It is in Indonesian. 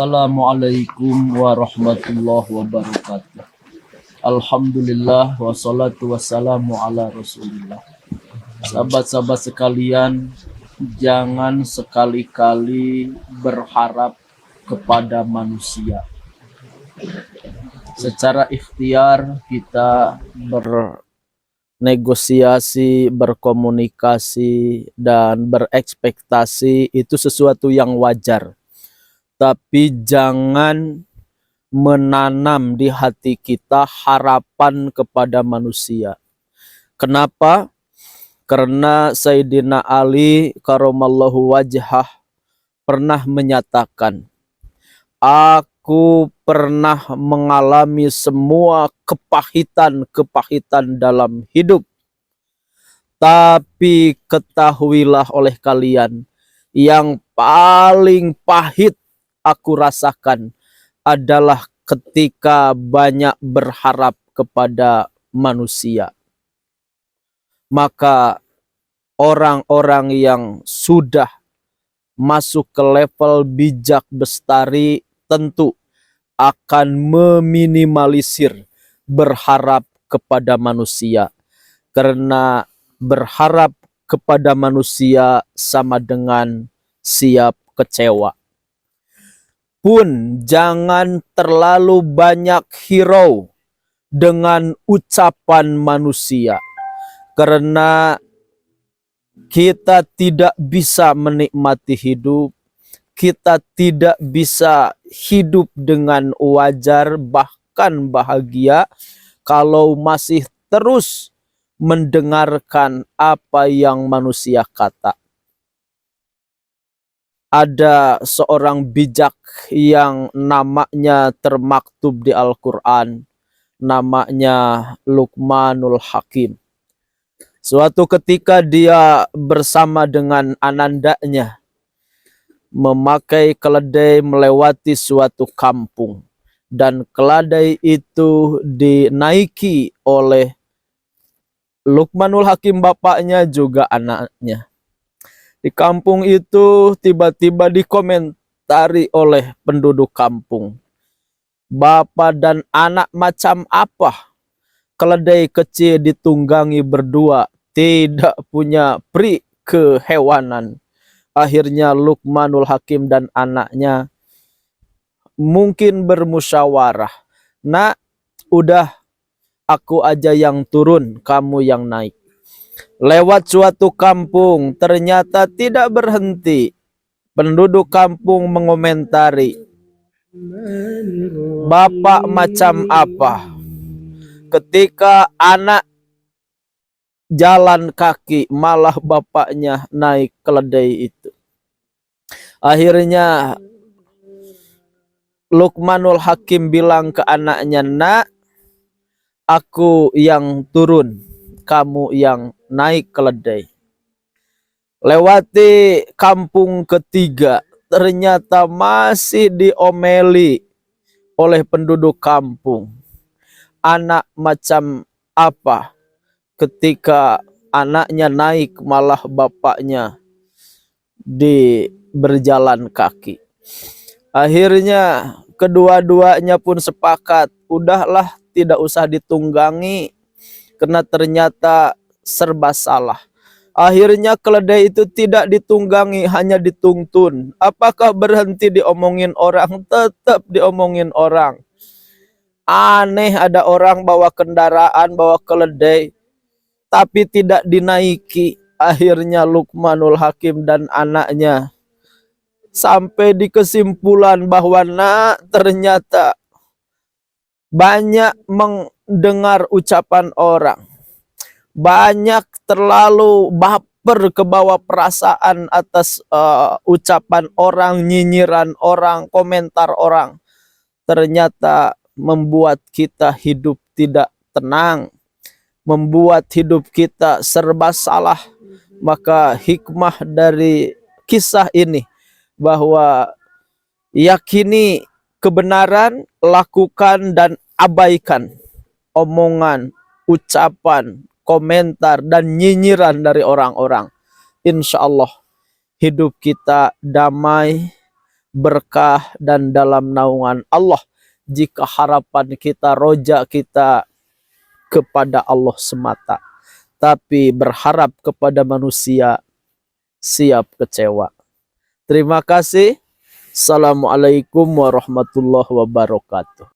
Assalamualaikum warahmatullahi wabarakatuh. Alhamdulillah wassalatu wassalamu ala rasulillah. Sahabat-sahabat sekalian, jangan sekali-kali berharap kepada manusia. Secara ikhtiar kita bernegosiasi, berkomunikasi, dan berekspektasi itu sesuatu yang wajar. Tapi jangan menanam di hati kita harapan kepada manusia. Kenapa? Karena Sayyidina Ali karamallahu wajhah pernah menyatakan, aku pernah mengalami semua kepahitan dalam hidup. Tapi ketahuilah oleh kalian, yang paling pahit aku rasakan adalah ketika banyak berharap kepada manusia. Maka orang-orang yang sudah masuk ke level bijak bestari tentu akan meminimalisir berharap kepada manusia. Karena berharap kepada manusia sama dengan siap kecewa. Pun jangan terlalu banyak hirau dengan ucapan manusia, karena kita tidak bisa menikmati hidup, kita tidak bisa hidup dengan wajar bahkan bahagia kalau masih terus mendengarkan apa yang manusia kata. Ada seorang bijak yang namanya termaktub di Al-Quran, namanya Luqmanul Hakim. Suatu ketika dia bersama dengan anandanya memakai keledai melewati suatu kampung, dan keledai itu dinaiki oleh Luqmanul Hakim, bapaknya juga anaknya. Di kampung itu tiba-tiba dikomentari oleh penduduk kampung. Bapak dan anak macam apa? Keledai kecil ditunggangi berdua, tidak punya pri kehewanan. Akhirnya Luqmanul Hakim dan anaknya mungkin bermusyawarah. Nak, udah aku aja yang turun, kamu yang naik. Lewat suatu kampung, ternyata tidak berhenti. Penduduk kampung mengomentari, bapak macam apa? Ketika anak jalan kaki, malah bapaknya naik keledai itu. Akhirnya Luqmanul Hakim bilang ke anaknya, nak, aku yang turun, kamu yang naik keledai. Lewati kampung ketiga, ternyata masih diomeli oleh penduduk kampung. Anak macam apa? Ketika anaknya naik, malah bapaknya berjalan kaki. Akhirnya kedua-duanya pun sepakat, udahlah tidak usah ditunggangi, karena ternyata serba salah. Akhirnya keledai itu tidak ditunggangi, hanya dituntun. Apakah berhenti diomongin orang? Tetap diomongin orang. Aneh, ada orang bawa kendaraan, bawa keledai, tapi tidak dinaiki. Akhirnya Luqmanul Hakim dan anaknya sampai di kesimpulan bahwa ternyata banyak mendengar ucapan orang, banyak terlalu baper ke bawah perasaan atas ucapan orang, nyinyiran orang, komentar orang. Ternyata membuat kita hidup tidak tenang, membuat hidup kita serba salah. Maka hikmah dari kisah ini bahwa yakini kebenaran, lakukan dan abaikan omongan, ucapan, komentar, dan nyinyiran dari orang-orang. Insya Allah hidup kita damai, berkah dan dalam naungan Allah jika harapan kita, roja kita kepada Allah semata. Tapi berharap kepada manusia, siap kecewa. Terima kasih. Assalamualaikum warahmatullahi wabarakatuh.